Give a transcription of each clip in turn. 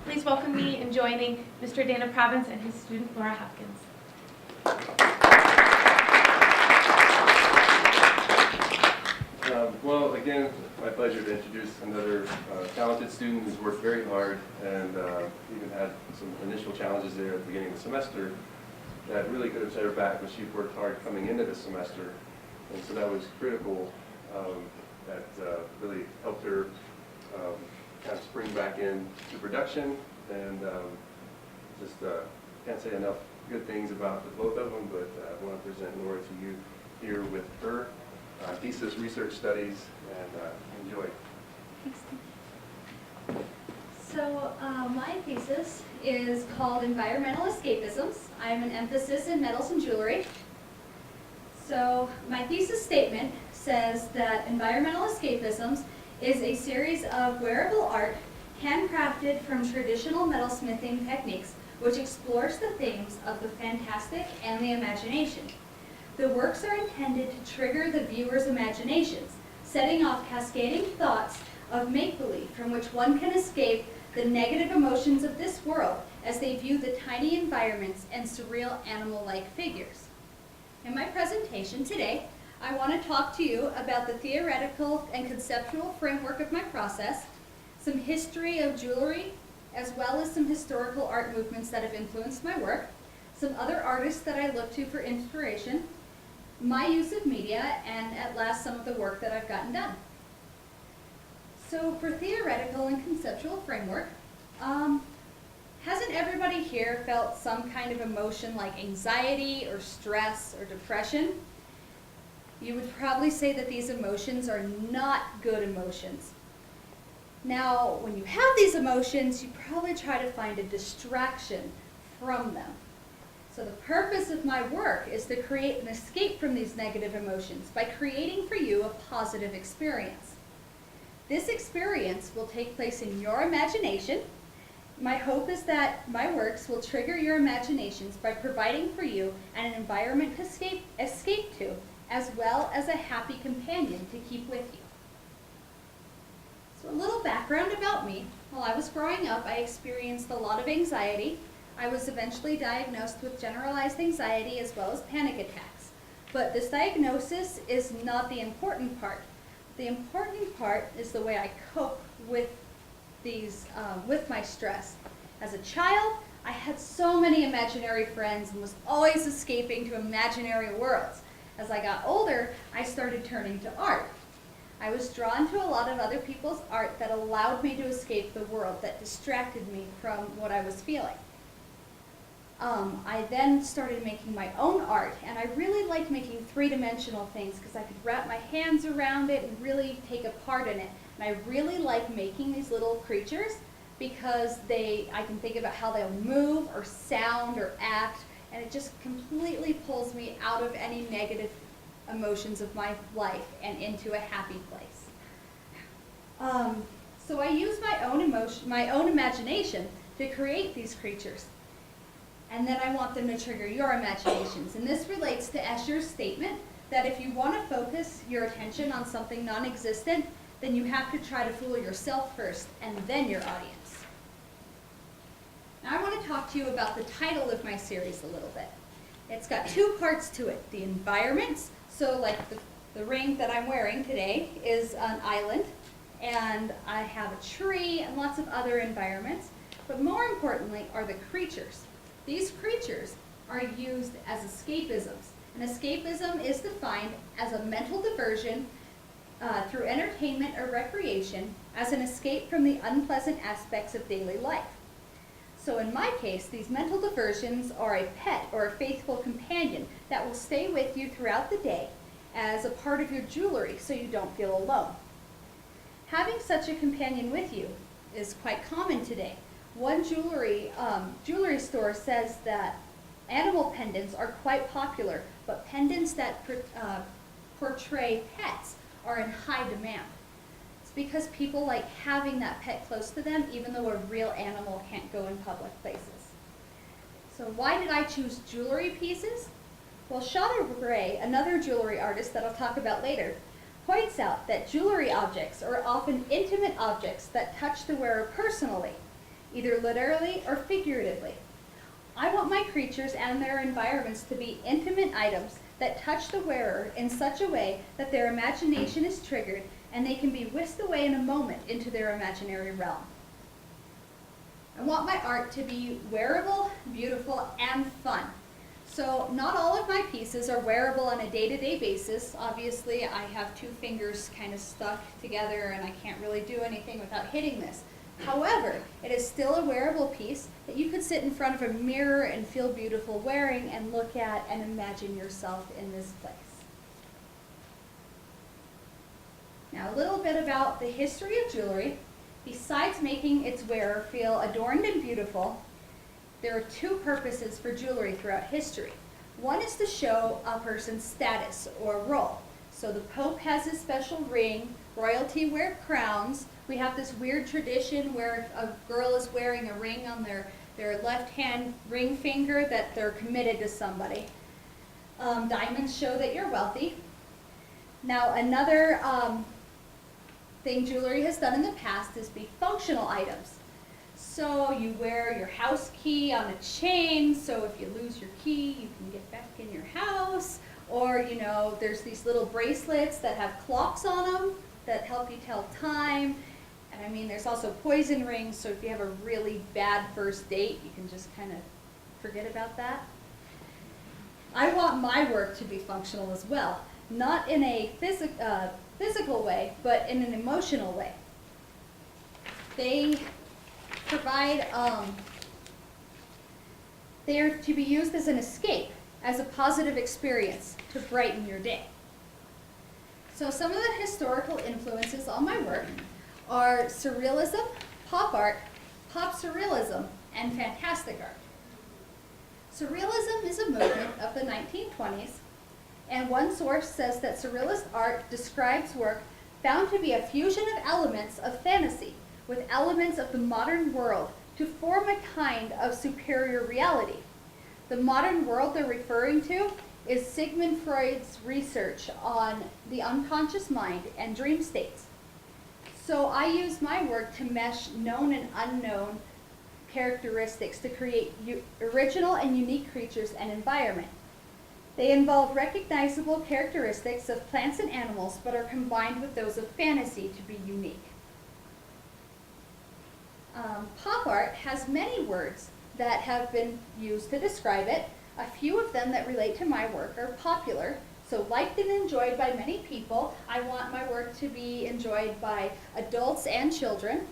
Please welcome me in joining Mr. Dana Province and his student Laura Hopkins. Well, again, my pleasure to introduce another talented student who's worked very hard and even had some initial challenges there at the beginning of the semester that really could have set her back, but she worked hard coming into the semester. And so that was critical, that really helped her kind of spring back into production. And just can't say enough good things about the both of them, but I want to present Laura to you here with her thesis research studies, and enjoy. Thanks. So my thesis is called Environmental Escapisms. I have an emphasis in metals and jewelry. So my thesis statement says that environmental escapisms is a series of wearable art handcrafted from traditional metalsmithing techniques which explores the themes of the fantastic and the imagination. The works are intended to trigger the viewer's imaginations, setting off cascading thoughts of make-believe from which one can escape the negative emotions of this world as they view the tiny environments and surreal animal-like figures. In my presentation today, I want to talk to you about the theoretical and conceptual framework of my process, some history of jewelry, as well as some historical art movements that have influenced my work, some other artists that I look to for inspiration, my use of media, and at last some of the work that I've gotten done. So for theoretical and conceptual framework, hasn't everybody here felt some kind of emotion like anxiety or stress or depression? You would probably say that these emotions are not good emotions. Now, when you have these emotions, you probably try to find a distraction from them. So the purpose of my work is to create an escape from these negative emotions by creating for you a positive experience. This experience will take place in your imagination. My hope is that my works will trigger your imaginations by providing for you an environment to escape to, as well as a happy companion to keep with you. So a little background about me. While I was growing up, I experienced a lot of anxiety. I was eventually diagnosed with generalized anxiety as well as panic attacks. But this diagnosis is not the important part. The important part is the way I cope with these, with my stress. As a child, I had so many imaginary friends and was always escaping to imaginary worlds. As I got older, I started turning to art. I was drawn to a lot of other people's art that allowed me to escape the world, that distracted me from what I was feeling. I then started making my own art, and I really liked making three-dimensional things because I could wrap my hands around it and really take a part in it. And I really like making these little creatures because I can think about how they'll move or sound or act, and it just completely pulls me out of any negative emotions of my life and into a happy place. So I use my own imagination to create these creatures. And then I want them to trigger your imaginations. And this relates to Escher's statement that if you want to focus your attention on something non-existent, then you have to try to fool yourself first and then your audience. Now I want to talk to you about the title of my series a little bit. It's got two parts to it. The environments, so like the ring that I'm wearing today is an island, and I have a tree and lots of other environments, but more importantly are the creatures. These creatures are used as escapisms. An escapism is defined as a mental diversion through entertainment or recreation as an escape from the unpleasant aspects of daily life. So in my case, these mental diversions are a pet or a faithful companion that will stay with you throughout the day as a part of your jewelry so you don't feel alone. Having such a companion with you is quite common today. One jewelry store says that animal pendants are quite popular, but pendants that portray pets are in high demand. It's because people like having that pet close to them, even though a real animal can't go in public places. So why did I choose jewelry pieces? Well, Soldering, another jewelry artist that I'll talk about later, points out that jewelry objects are often intimate objects that touch the wearer personally. either literally or figuratively. I want my creatures and their environments to be intimate items that touch the wearer in such a way that their imagination is triggered and they can be whisked away in a moment into their imaginary realm. I want my art to be wearable, beautiful, and fun. So not all of my pieces are wearable on a day-to-day basis. Obviously, I have two fingers kind of stuck together and I can't really do anything without hitting this. However, it is still a wearable piece that you could sit in front of a mirror and feel beautiful wearing and look at and imagine yourself in this place. Now, a little bit about the history of jewelry. Besides making its wearer feel adorned and beautiful, there are two purposes for jewelry throughout history. One is to show a person's status or role. So the Pope has his special ring, royalty wear crowns. We have this weird tradition where if a girl is wearing a ring on their left hand ring finger that they're committed to somebody. Diamonds show that you're wealthy. Now another thing jewelry has done in the past is be functional items. So you wear your house key on a chain, so if you lose your key, you can get back in your house. Or, you know, there's these little bracelets that have clocks on them that help you tell time. And I mean, there's also poison rings, so if you have a really bad first date, you can just kind of forget about that. I want my work to be functional as well, not in a physical way, but in an emotional way. They provide, they are to be used as an escape, as a positive experience to brighten your day. So some of the historical influences on my work are Surrealism, pop art, pop surrealism, and fantastic art. Surrealism is a movement of the 1920s, and one source says that surrealist art describes work found to be a fusion of elements of fantasy with elements of the modern world to form a kind of superior reality. The modern world they're referring to is Sigmund Freud's research on the unconscious mind and dream states. So I use my work to mesh known and unknown characteristics to create original and unique creatures and environment. They involve recognizable characteristics of plants and animals, but are combined with those of fantasy to be unique. Pop art has many words that have been used to describe it. A few of them that relate to my work are popular, so liked and enjoyed by many people. I want my work to be enjoyed by adults and children.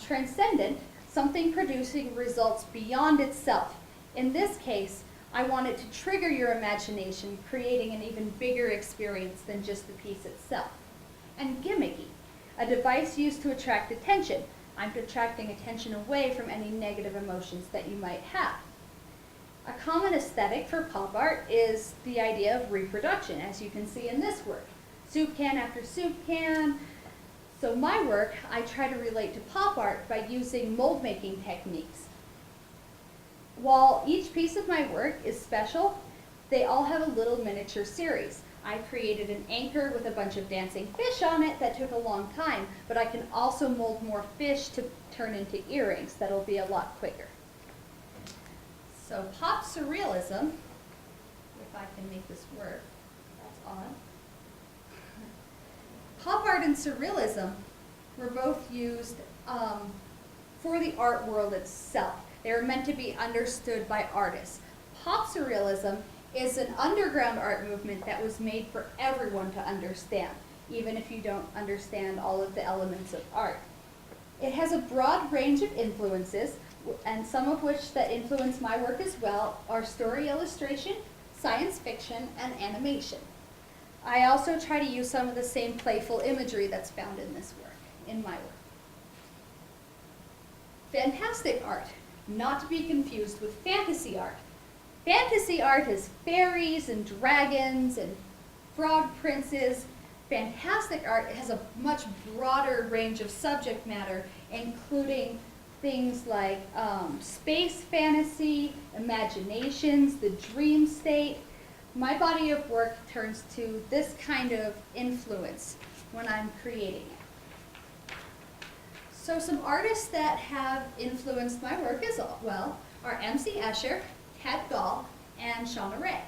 Transcendent, something producing results beyond itself. In this case, I want it to trigger your imagination, creating an even bigger experience than just the piece itself. And gimmicky, a device used to attract attention. I'm attracting attention away from any negative emotions that you might have. A common aesthetic for pop art is the idea of reproduction, as you can see in this work. Soup can after soup can. So my work, I try to relate to pop art by using mold making techniques. While each piece of my work is special, they all have a little miniature series. I created an anchor with a bunch of dancing fish on it that took a long time, but I can also mold more fish to turn into earrings that'll be a lot quicker. So pop surrealism, if I can make this work, that's on. Pop art and surrealism were both used for the art world itself. They were meant to be understood by artists. Pop surrealism is an underground art movement that was made for everyone to understand, even if you don't understand all of the elements of art. It has a broad range of influences, and some of which that influence my work as well are story illustration, science fiction, and animation. I also try to use some of the same playful imagery that's found in this work, in my work. Fantastic art, not to be confused with fantasy art. Fantasy art is fairies and dragons and frog princes. Fantastic art has a much broader range of subject matter, including things like space fantasy, imaginations, the dream state. My body of work turns to this kind of influence when I'm creating it. So some artists that have influenced my work as well are M.C. Escher, Ted Gall, and Shauna Ray.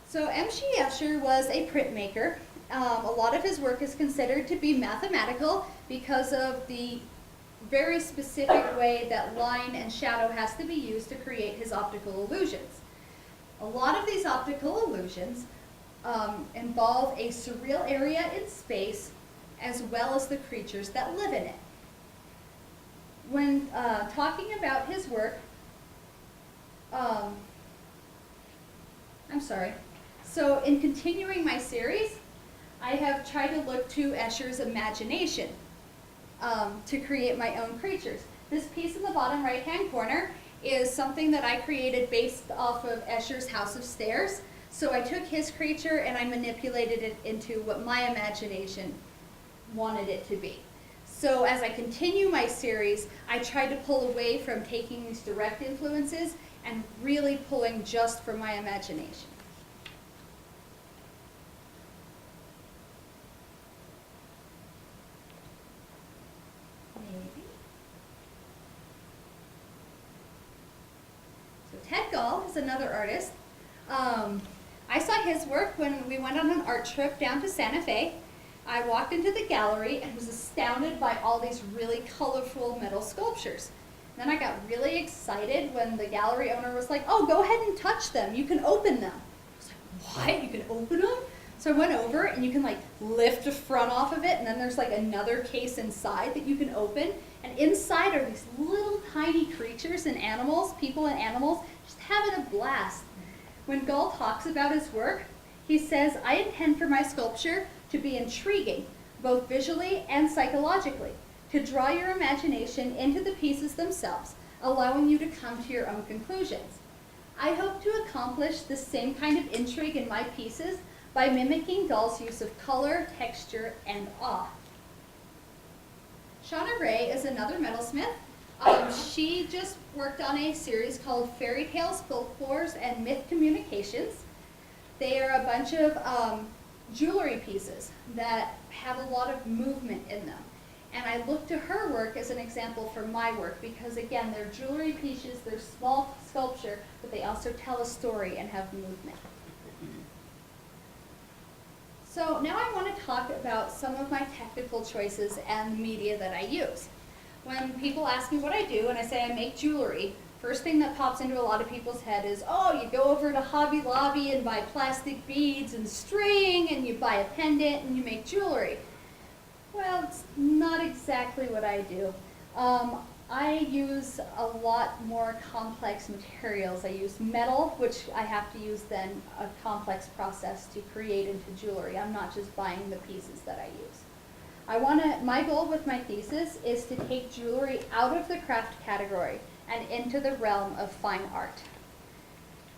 So M.C. Escher was a printmaker. A lot of his work is considered to be mathematical because of the very specific way that line and shadow has to be used to create his optical illusions. A lot of these optical illusions involve a surreal area in space as well as the creatures that live in it. When talking about his work, So in continuing my series, I have tried to look to Escher's imagination to create my own creatures. This piece in the bottom right-hand corner is something that I created based off of Escher's House of Stairs. So I took his creature and I manipulated it into what my imagination wanted it to be. So as I continue my series, I try to pull away from taking these direct influences and really pulling just from my imagination. Maybe. So Ted Gall is another artist. I saw his work when we went on an art trip down to Santa Fe. I walked into the gallery and was astounded by all these really colorful metal sculptures. Then I got really excited when the gallery owner was like, "Oh, go ahead and touch them. You can open them." I was like, "What? You can open them?" So I went over and you can like lift the front off of it, and then there's like another case inside that you can open. And inside are these little tiny creatures and animals, people and animals, just having a blast. When Gall talks about his work, he says, "I intend for my sculpture to be intriguing, both visually and psychologically, to draw your imagination into the pieces themselves, allowing you to come to your own conclusions. I hope to accomplish the same kind of intrigue in my pieces by mimicking Gall's use of color, texture, and awe." Shauna Ray is another metalsmith. She just worked on a series called Fairy Tales, Folklores, and Myth Communications. They are a bunch of jewelry pieces that have a lot of movement in them. And I look to her work as an example for my work because, again, they're jewelry pieces, they're small sculpture, but they also tell a story and have movement. So now I want to talk about some of my technical choices and the media that I use. When people ask me what I do and I say I make jewelry, first thing that pops into a lot of people's head is, oh, you go over to Hobby Lobby and buy plastic beads and string and you buy a pendant and you make jewelry. Well, it's not exactly what I do. I use a lot more complex materials. I use metal, which I have to use then a complex process to create into jewelry. I'm not just buying the pieces that I use. My goal with my thesis is to take jewelry out of the craft category and into the realm of fine art.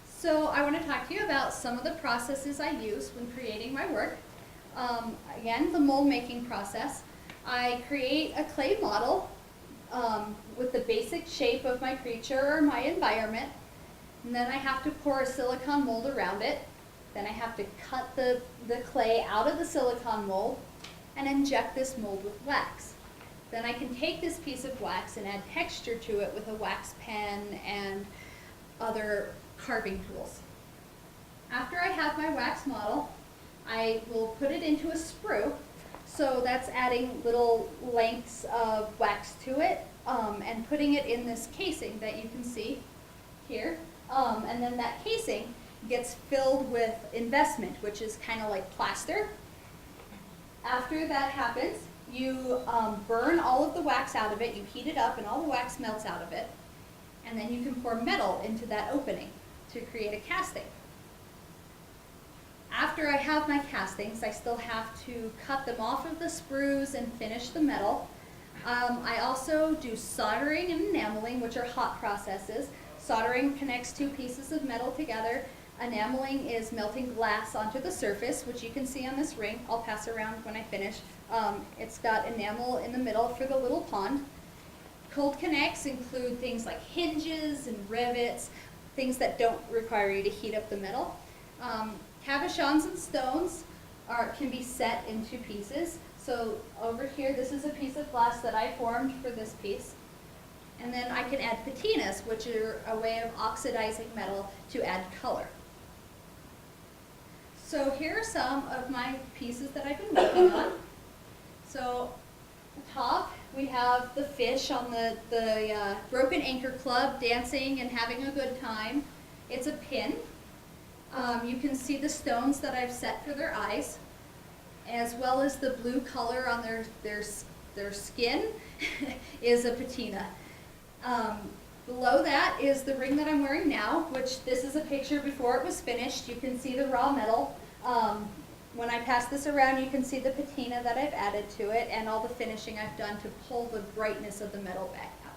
So I want to talk to you about some of the processes I use when creating my work. Again, the mold making process. I create a clay model with the basic shape of my creature or my environment, and then I have to pour a silicone mold around it. Then I have to cut the clay out of the silicone mold and inject this mold with wax. Then I can take this piece of wax and add texture to it with a wax pen and other carving tools. After I have my wax model, I will put it into a sprue. So that's adding little lengths of wax to it and putting it in this casing that you can see here. And then that casing gets filled with investment, which is kind of like plaster. After that happens, you burn all of the wax out of it, you heat it up and all the wax melts out of it, and then you can pour metal into that opening to create a casting. After I have my castings, I still have to cut them off of the sprues and finish the metal. I also do soldering and enameling, which are hot processes. Soldering connects two pieces of metal together. Enameling is melting glass onto the surface, which you can see on this ring. I'll pass around when I finish. It's got enamel in the middle for the little pond. Cold connects include things like hinges and rivets, things that don't require you to heat up the metal. Cabochons and stones can be set into pieces. So over here, this is a piece of glass that I formed for this piece. And then I can add patinas, which are a way of oxidizing metal to add color. So here are some of my pieces that I've been working on. So at the top, we have the fish on the Broken Anchor Club dancing and having a good time. It's a pin. You can see the stones that I've set for their eyes, as well as the blue color on their skin is a patina. Below that is the ring that I'm wearing now, which this is a picture before it was finished. You can see the raw metal. When I pass this around, you can see the patina that I've added to it and all the finishing I've done to pull the brightness of the metal back out.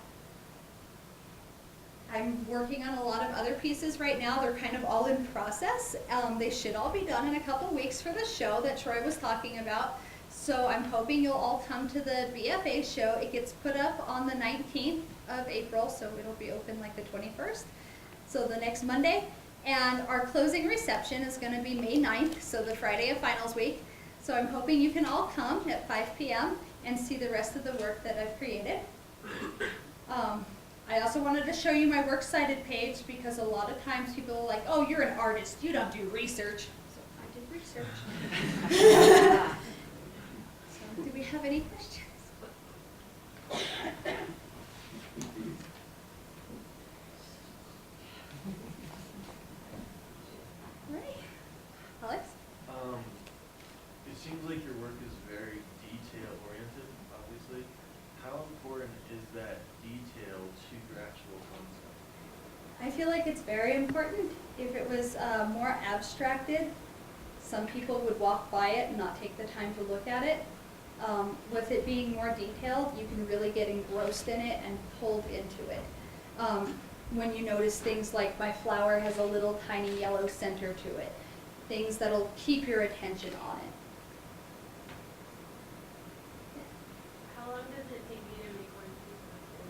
I'm working on a lot of other pieces right now. They're kind of all in process. They should all be done in a couple weeks for the show that Troy was talking about. So I'm hoping you'll all come to the BFA show. It gets put up on the 19th of April, so it'll be open like the 21st. So the next Monday. And our closing reception is going to be May 9th, so the Friday of finals week. So I'm hoping you can all come at 5 p.m. and see the rest of the work that I've created. I also wanted to show you my works cited page because a lot of times people are like, oh, you're an artist, you don't do research. So I did research. So do we have any questions? Right. Alex? It seems like your work is very detail-oriented, obviously. How important is that detail to your actual concept? I feel like it's very important. If it was more abstracted, some people would walk by it and not take the time to look at it. With it being more detailed, you can really get engrossed in it and pulled into it. When you notice things like my flower has a little tiny yellow center to it, things that'll keep your attention on it. How long does it take you to make one piece of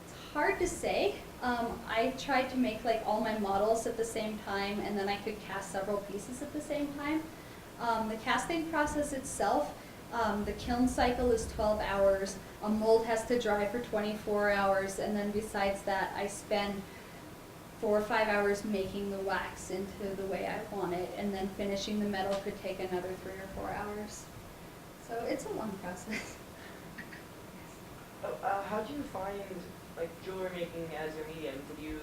It's hard to say. I tried to make like all my models at the same time, and then I could cast several pieces at the same time. The casting process itself, the kiln cycle is 12 hours. A mold has to dry for 24 hours, and then besides that, I spend 4 or 5 hours making the wax into the way I want it, and then finishing the metal could take another 3 or 4 hours. So it's a long process. How do you find like jewelry making as your medium? Did you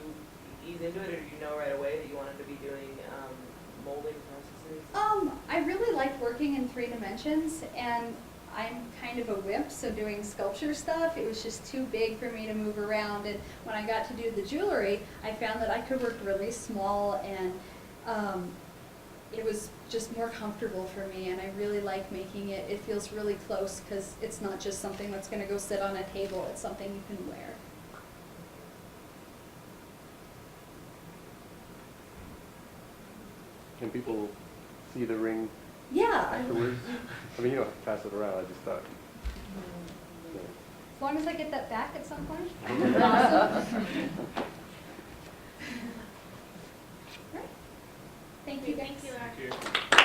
ease into it, or did you know right away that you wanted to be doing molding processes? I really liked working in 3 dimensions, and I'm kind of a wimp, so doing sculpture stuff, it was just too big for me to move around. And when I got to do the jewelry, I found that I could work really small, and it was just more comfortable for me, and I really like making it. It feels really close because it's not just something that's going to go sit on a table, it's something you can wear. Can people see the ring Yeah, afterwards? I mean, you don't have to pass it around, I just thought. as long as I get that back at some point. Yeah. Awesome. Right. Thank you guys. Thank you, Ash. Here.